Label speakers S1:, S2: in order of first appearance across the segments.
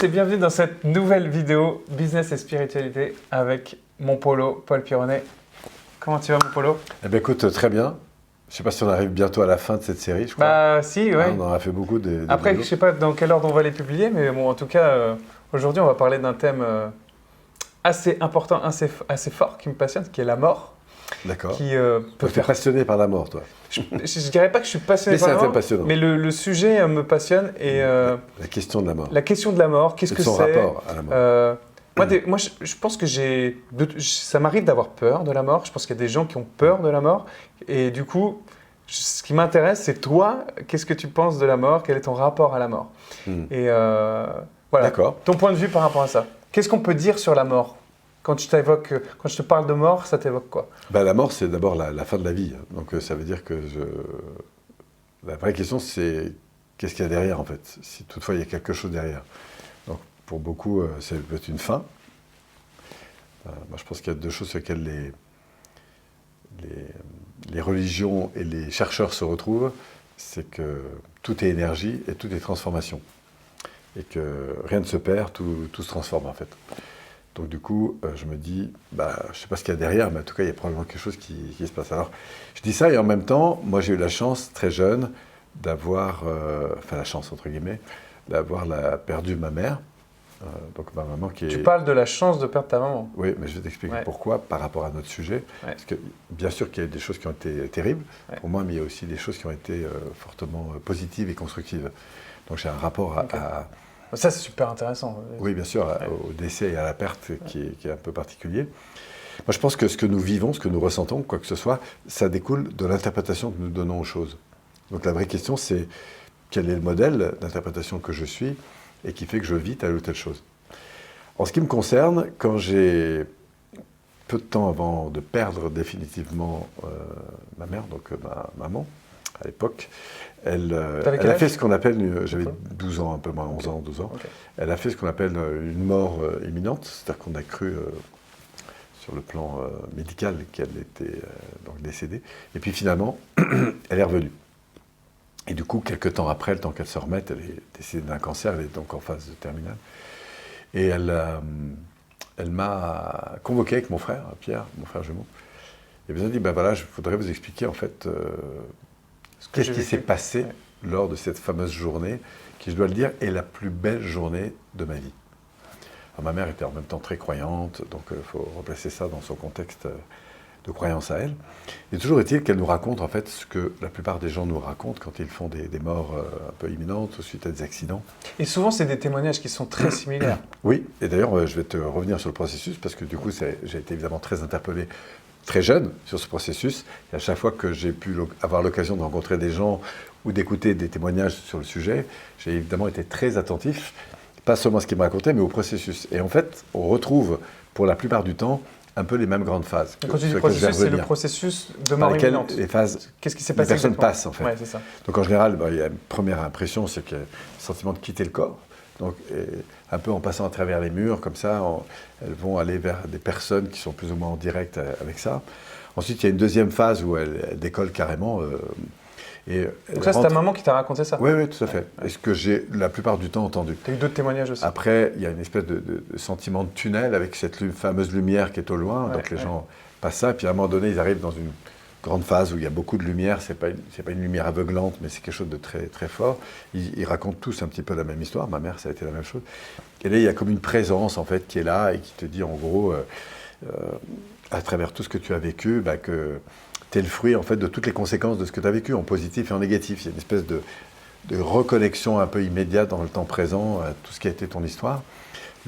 S1: tous et bienvenue dans cette nouvelle vidéo Business et Spiritualité avec mon Polo, Paul Pironnet. Comment tu vas mon Polo?
S2: Eh bien écoute, très bien. Je ne sais pas si on arrive bientôt à la fin de cette série, je crois.
S1: Bah si, ouais.
S2: On en a fait beaucoup de
S1: Après,
S2: vidéos.
S1: je ne sais pas dans quel ordre on va les publier, mais bon, en tout cas, aujourd'hui, on va parler d'un thème assez important, assez fort, qui me passionne, qui est la mort.
S2: D'accord.
S1: Qui
S2: Tu es passionné par la mort, toi.
S1: Je ne dirais pas que je suis passionné
S2: Mais
S1: par
S2: c'est
S1: la
S2: un thème
S1: mort,
S2: passionnant.
S1: mais le sujet me passionne et
S2: La question de la mort.
S1: la question de la mort, qu'est-ce
S2: Et de
S1: que
S2: son
S1: c'est?
S2: rapport à la mort.
S1: Moi, je pense que ça m'arrive d'avoir peur de la mort. Je pense qu'il y a des gens qui ont peur de la mort. Et du coup, ce qui m'intéresse, c'est toi, qu'est-ce que tu penses de la mort? Quel est ton rapport à la mort? Et voilà,
S2: D'accord.
S1: ton point de vue par rapport à ça. Qu'est-ce qu'on peut dire sur la mort? Quand je te parle de mort, ça t'évoque quoi?
S2: La mort, c'est d'abord la fin de la vie. Donc ça veut dire que la vraie question, c'est qu'est-ce qu'il y a derrière, en fait, si toutefois il y a quelque chose derrière. Donc pour beaucoup, c'est peut-être une fin. Moi, je pense qu'il y a deux choses sur lesquelles les religions et les chercheurs se retrouvent, c'est que tout est énergie et tout est transformation. Et que rien ne se perd, tout se transforme, en fait. Donc du coup, je me dis, je ne sais pas ce qu'il y a derrière, mais en tout cas, il y a probablement quelque chose qui se passe. Alors, je dis ça et en même temps, moi j'ai eu la chance, très jeune, d'avoir, la chance entre guillemets, d'avoir perdu ma mère, donc ma maman qui est...
S1: Tu parles de la chance de perdre ta maman.
S2: Oui, mais je vais t'expliquer pourquoi par rapport à notre sujet.
S1: Ouais.
S2: Parce que bien sûr qu'il y a des choses qui ont été terribles pour moi, mais il y a aussi des choses qui ont été fortement positives et constructives. Donc j'ai un rapport à
S1: Ça, c'est super intéressant.
S2: oui, bien sûr, au décès et à la perte qui est un peu particulier. Moi, je pense que ce que nous vivons, ce que nous ressentons, quoi que ce soit, ça découle de l'interprétation que nous donnons aux choses. Donc la vraie question, c'est quel est le modèle d'interprétation que je suis et qui fait que je vis telle ou telle chose. En ce qui me concerne, quand j'ai peu de temps avant de perdre définitivement ma mère, donc ma maman, à l'époque, elle a fait ce qu'on appelle, j'avais 12 ans, un peu moins, 11 ans, 12 ans, elle a fait ce qu'on appelle une mort imminente, c'est-à-dire qu'on a cru sur le plan médical qu'elle était donc décédée, et puis finalement, elle est revenue. Et du coup, quelques temps après, le temps qu'elle se remette, elle est décédée d'un cancer, elle est donc en phase terminale, et elle m'a convoqué avec mon frère, Pierre, mon frère jumeau, et elle m'a dit, voilà, je voudrais vous expliquer en fait... qu'est-ce qui s'est passé lors de cette fameuse journée, qui, je dois le dire, est la plus belle journée de ma vie. Alors, ma mère était en même temps très croyante, donc il faut replacer ça dans son contexte de croyance à elle. Et toujours est-il qu'elle nous raconte en fait ce que la plupart des gens nous racontent quand ils font des morts un peu imminentes suite à des accidents.
S1: Et souvent, c'est des témoignages qui sont très similaires.
S2: Oui, et d'ailleurs, je vais te revenir sur le processus, parce que du coup, j'ai été évidemment très interpellé très jeune sur ce processus, et à chaque fois que j'ai pu avoir l'occasion de rencontrer des gens ou d'écouter des témoignages sur le sujet, j'ai évidemment été très attentif, pas seulement à ce qu'ils me racontaient, mais au processus. Et en fait, on retrouve, pour la plupart du temps, un peu les mêmes grandes phases.
S1: Quand tu dis processus, c'est le processus de mort imminente.
S2: Les phases,
S1: qu'est-ce qui s'est passé?
S2: Les personnes passent, en fait.
S1: Ouais, c'est ça.
S2: Donc en général, il y a une première impression, c'est qu'il y a le sentiment de quitter le corps. Donc, un peu en passant à travers les murs, comme ça, elles vont aller vers des personnes qui sont plus ou moins en direct avec ça. Ensuite, il y a une deuxième phase où elles décollent carrément.
S1: Donc ça, c'est ta maman qui t'a raconté ça?
S2: Oui, tout à fait. Et ce que j'ai la plupart du temps entendu.
S1: Tu as eu d'autres témoignages aussi?
S2: Après, il y a une espèce de sentiment de tunnel avec cette fameuse lumière qui est au loin. Donc les gens passent ça, et puis à un moment donné, ils arrivent dans une grande phase où il y a beaucoup de lumière, c'est pas une lumière aveuglante, mais c'est quelque chose de très, très fort. Ils racontent tous un petit peu la même histoire, ma mère, ça a été la même chose. Et là, il y a comme une présence, en fait, qui est là et qui te dit, en gros, à travers tout ce que tu as vécu, que tu es le fruit, en fait, de toutes les conséquences de ce que tu as vécu, en positif et en négatif. Il y a une espèce de reconnexion un peu immédiate dans le temps présent à tout ce qui a été ton histoire,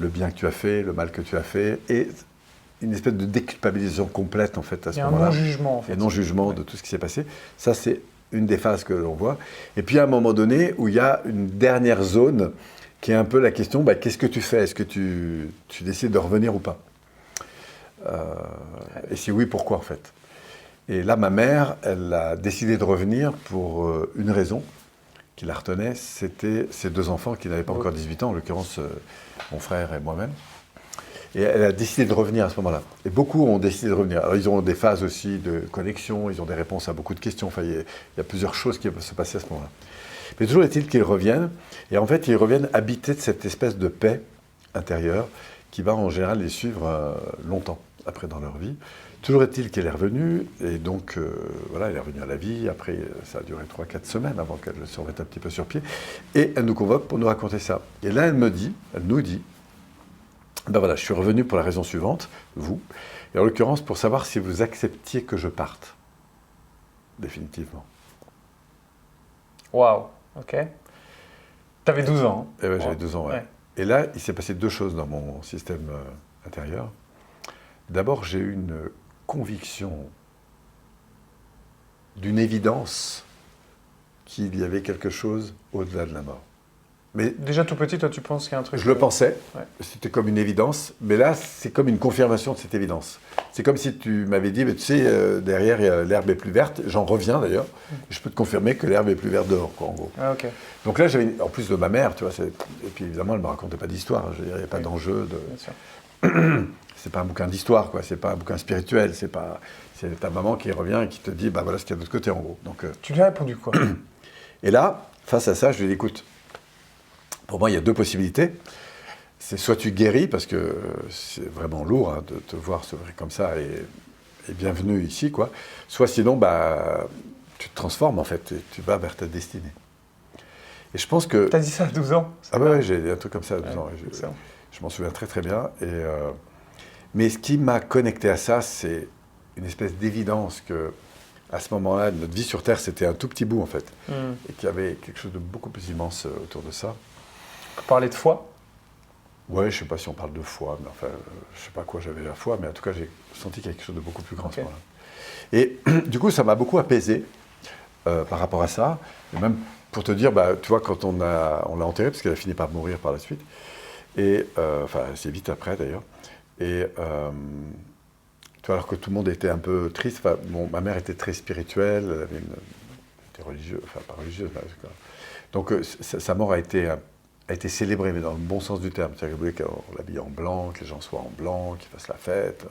S2: le bien que tu as fait, le mal que tu as fait, et une espèce de déculpabilisation complète en fait à ce moment-là.
S1: Il y a un non-jugement en fait.
S2: Il y a un non-jugement de tout ce qui s'est passé. Ça, c'est une des phases que l'on voit. Et puis, à un moment donné, où il y a une dernière zone qui est un peu la question, qu'est-ce que tu fais? Est-ce que tu décides de revenir ou pas? Et si oui, pourquoi en fait? Et là, ma mère, elle a décidé de revenir pour une raison qui la retenait, c'était ses deux enfants qui n'avaient pas encore 18 ans, en l'occurrence mon frère et moi-même. Et elle a décidé de revenir à ce moment-là. Et beaucoup ont décidé de revenir. Alors, ils ont des phases aussi de connexion, ils ont des réponses à beaucoup de questions. Enfin, il y a plusieurs choses qui peuvent se passer à ce moment-là. Mais toujours est-il qu'ils reviennent, et en fait, ils reviennent habiter de cette espèce de paix intérieure qui va en général les suivre longtemps après dans leur vie. Toujours est-il qu'elle est revenue, et donc voilà, elle est revenue à la vie. Après, ça a duré 3-4 semaines avant qu'elle se remette un petit peu sur pied. Et elle nous convoque pour nous raconter ça. Et là, elle nous dit, ben voilà, je suis revenu pour la raison suivante, vous, et en l'occurrence pour savoir si vous acceptiez que je parte. Définitivement.
S1: Waouh, ok. T'avais 12 ans.
S2: Et ouais, j'avais 12 ans, ouais. Et là, il s'est passé deux choses dans mon système intérieur. D'abord, j'ai eu une conviction d'une évidence qu'il y avait quelque chose au-delà de la mort. Mais
S1: déjà tout petit, toi, tu penses qu'il y a un truc...
S2: Je le pensais,
S1: ouais.
S2: C'était comme une évidence, mais là, c'est comme une confirmation de cette évidence. C'est comme si tu m'avais dit, mais tu sais, derrière, l'herbe est plus verte, j'en reviens d'ailleurs, je peux te confirmer que l'herbe est plus verte dehors, quoi, en gros.
S1: Ah, ok.
S2: Donc là, j'avais, en plus de ma mère, tu vois, et puis évidemment, elle ne me racontait pas d'histoire, je veux dire, il n'y a pas d'enjeu de...
S1: Bien sûr.
S2: C'est pas un bouquin d'histoire, quoi, c'est pas un bouquin spirituel, c'est ta maman qui revient et qui te dit, bah voilà ce qu'il y a de l'autre côté, en gros. Donc,
S1: tu lui as répondu quoi?
S2: Et là, face à ça, je lui ai dit, écoute, pour moi, il y a deux possibilités. C'est soit tu guéris, parce que c'est vraiment lourd hein, de te voir s'ouvrir comme ça, et bienvenue ici, quoi. Soit sinon, bah, tu te transformes, en fait, et tu vas vers ta destinée. Et je pense que...
S1: T'as dit ça à 12 ans?
S2: Ah ouais, j'ai dit un truc comme ça à 12 ans. Je m'en souviens très très bien. Mais ce qui m'a connecté à ça, c'est une espèce d'évidence que, à ce moment-là, notre vie sur Terre, c'était un tout petit bout, en fait. Et qu'il y avait quelque chose de beaucoup plus immense autour de ça.
S1: On peut parler de foi?
S2: Ouais, je ne sais pas si on parle de foi, mais enfin, je ne sais pas quoi j'avais la foi, mais en tout cas, j'ai senti qu'il y avait quelque chose de beaucoup plus grand à ce moment-là. Et du coup, ça m'a beaucoup apaisé par rapport à ça. Et même pour te dire, bah, tu vois, quand on l'a enterrée, parce qu'elle a fini par mourir par la suite, et enfin, c'est vite après d'ailleurs, et tu vois, alors que tout le monde était un peu triste, enfin, bon, ma mère était très spirituelle, elle avait était religieuse, enfin pas religieuse, mais, donc sa mort a été célébrée, mais dans le bon sens du terme. C'est-à-dire qu'elle voulait qu'on l'habille en blanc, que les gens soient en blanc, qu'ils fassent la fête,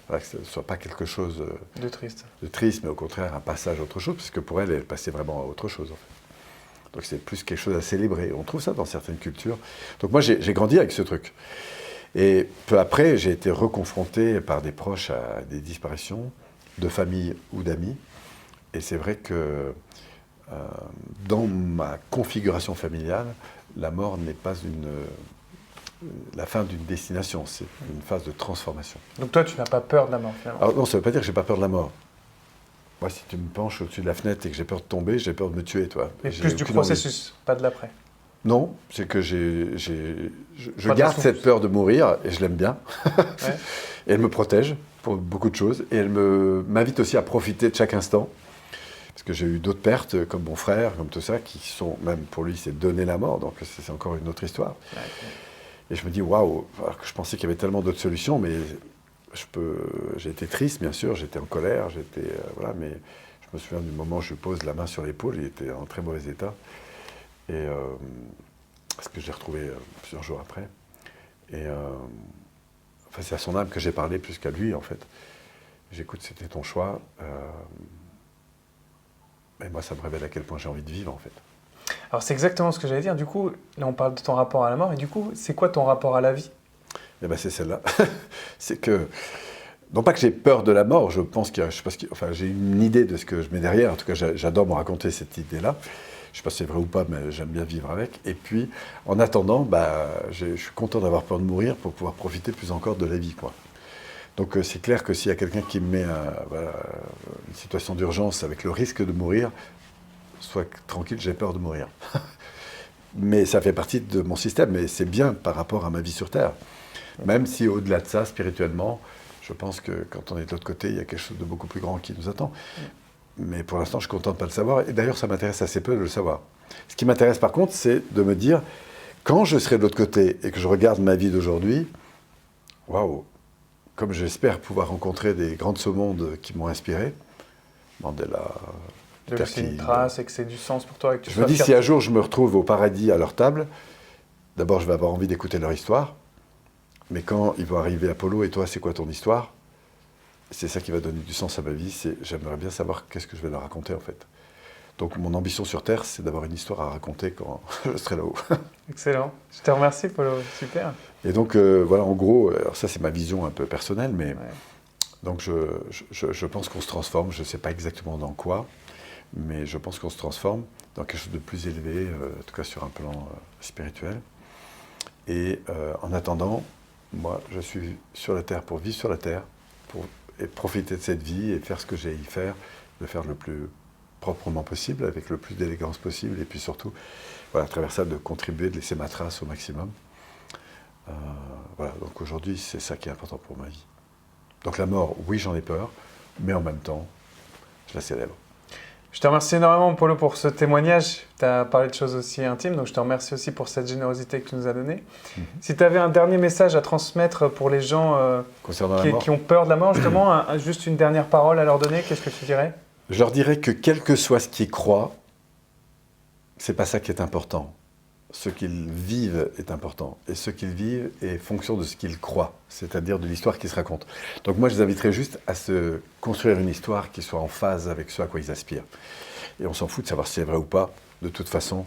S2: voilà, que ce ne soit pas quelque chose
S1: de triste,
S2: mais au contraire un passage à autre chose, parce que pour elle, elle passait vraiment à autre chose en fait. Donc c'est plus quelque chose à célébrer. On trouve ça dans certaines cultures. Donc moi j'ai grandi avec ce truc. Et peu après, j'ai été reconfronté par des proches à des disparitions de famille ou d'amis. Et c'est vrai que dans ma configuration familiale, la mort n'est pas la fin d'une destination, c'est une phase de transformation.
S1: Donc toi, tu n'as pas peur de la mort finalement?
S2: Alors non, ça ne veut pas dire que j'ai pas peur de la mort. Moi, si tu me penches au-dessus de la fenêtre et que j'ai peur de tomber, j'ai peur de me tuer, toi.
S1: Mais plus du processus, pas de l'après.
S2: Non, c'est que je garde cette peur de mourir et je l'aime bien. Ouais. Et elle me protège pour beaucoup de choses. Et elle m'invite aussi à profiter de chaque instant. Parce que j'ai eu d'autres pertes, comme mon frère, comme tout ça, qui sont, même pour lui, c'est donner la mort. Donc c'est encore une autre histoire. Ouais. Et je me dis, waouh, alors que je pensais qu'il y avait tellement d'autres solutions, mais j'ai été triste, bien sûr, j'étais en colère, voilà, mais je me souviens du moment où je pose la main sur l'épaule, il était en très mauvais état. Et ce que j'ai retrouvé plusieurs jours après. Et enfin, c'est à son âme que j'ai parlé plus qu'à lui, en fait. J'écoute, c'était ton choix. Et moi, ça me révèle à quel point j'ai envie de vivre, en fait.
S1: Alors, c'est exactement ce que j'allais dire. Du coup, là, on parle de ton rapport à la mort. Et du coup, c'est quoi ton rapport à la vie?
S2: Eh bien, c'est celle-là. C'est que... Non pas que j'ai peur de la mort, je pense qu'il y a... Enfin, j'ai une idée de ce que je mets derrière. En tout cas, j'adore me raconter cette idée-là. Je ne sais pas si c'est vrai ou pas, mais j'aime bien vivre avec. Et puis, en attendant, bah, je suis content d'avoir peur de mourir pour pouvoir profiter plus encore de la vie, quoi. Donc, c'est clair que s'il y a quelqu'un qui me met voilà, une situation d'urgence avec le risque de mourir, sois tranquille, j'ai peur de mourir. Mais ça fait partie de mon système, mais c'est bien par rapport à ma vie sur Terre. Même si, au-delà de ça, spirituellement, je pense que quand on est de l'autre côté, il y a quelque chose de beaucoup plus grand qui nous attend. Mais pour l'instant, je suis content de ne pas le savoir. Et d'ailleurs, ça m'intéresse assez peu de le savoir. Ce qui m'intéresse par contre, c'est de me dire, quand je serai de l'autre côté et que je regarde ma vie d'aujourd'hui, waouh, comme j'espère pouvoir rencontrer des grands de ce monde qui m'ont inspiré, Mandela,
S1: de laisser une trace et que c'est du sens pour toi. Et que
S2: je me dis, si un jour je me retrouve au paradis à leur table, d'abord, je vais avoir envie d'écouter leur histoire. Mais quand ils vont arriver Apollo, et toi, c'est quoi ton histoire? C'est ça qui va donner du sens à ma vie. J'aimerais bien savoir qu'est-ce que je vais leur raconter, en fait. Donc mon ambition sur Terre, c'est d'avoir une histoire à raconter quand je serai là-haut.
S1: Excellent. Je te remercie, Polo. Super.
S2: Et donc voilà, en gros, alors ça c'est ma vision un peu personnelle, mais
S1: Ouais.
S2: donc je pense qu'on se transforme, je ne sais pas exactement dans quoi, mais je pense qu'on se transforme dans quelque chose de plus élevé, en tout cas sur un plan spirituel. Et en attendant, moi je suis sur la Terre pour vivre sur la Terre, et profiter de cette vie et faire ce que j'ai à y faire, le faire le plus proprement possible, avec le plus d'élégance possible, et puis surtout, voilà, à travers ça, de contribuer, de laisser ma trace au maximum. Voilà, donc aujourd'hui, c'est ça qui est important pour ma vie. Donc la mort, oui, j'en ai peur, mais en même temps, je la célèbre.
S1: Je te remercie énormément, Polo, pour ce témoignage. Tu as parlé de choses aussi intimes, donc je te remercie aussi pour cette générosité que tu nous as donnée. Si tu avais un dernier message à transmettre pour les gens
S2: Concernant la mort,
S1: qui ont peur de la mort, justement, juste une dernière parole à leur donner, qu'est-ce que tu dirais?
S2: je leur dirais que quel que soit ce qu'ils croient, c'est pas ça qui est important. Ce qu'ils vivent est important. Et ce qu'ils vivent est fonction de ce qu'ils croient, c'est-à-dire de l'histoire qui se raconte. Donc moi, je les inviterais juste à se construire une histoire qui soit en phase avec ce à quoi ils aspirent. Et on s'en fout de savoir si c'est vrai ou pas. De toute façon,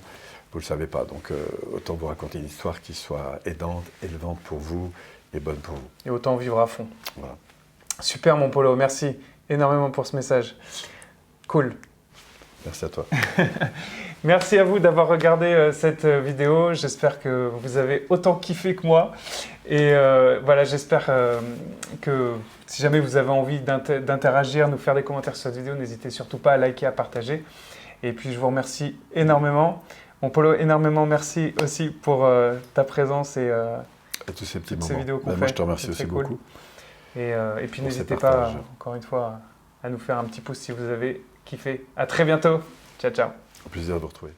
S2: vous ne le savez pas. Donc autant vous raconter une histoire qui soit aidante, élevante pour vous et bonne pour vous.
S1: Et autant vivre à fond.
S2: Voilà.
S1: Super, mon Polo. Merci énormément pour ce message. Cool.
S2: Merci à toi.
S1: Merci à vous d'avoir regardé cette vidéo. J'espère que vous avez autant kiffé que moi. Et voilà, j'espère que si jamais vous avez envie d'interagir, nous faire des commentaires sur cette vidéo, n'hésitez surtout pas à liker, à partager. Et puis je vous remercie énormément. Mon Polo, énormément merci aussi pour ta présence et
S2: tous ces petits
S1: toutes
S2: moments.
S1: ces vidéos qu'on fait.
S2: Moi, je te remercie
S1: C'est
S2: aussi
S1: très cool.
S2: beaucoup.
S1: Et puis
S2: Pour
S1: n'hésitez
S2: ces
S1: pas,
S2: partages.
S1: encore une fois, à nous faire un petit pouce si vous avez kiffé. À très bientôt. Ciao, ciao.
S2: Au plaisir de vous retrouver.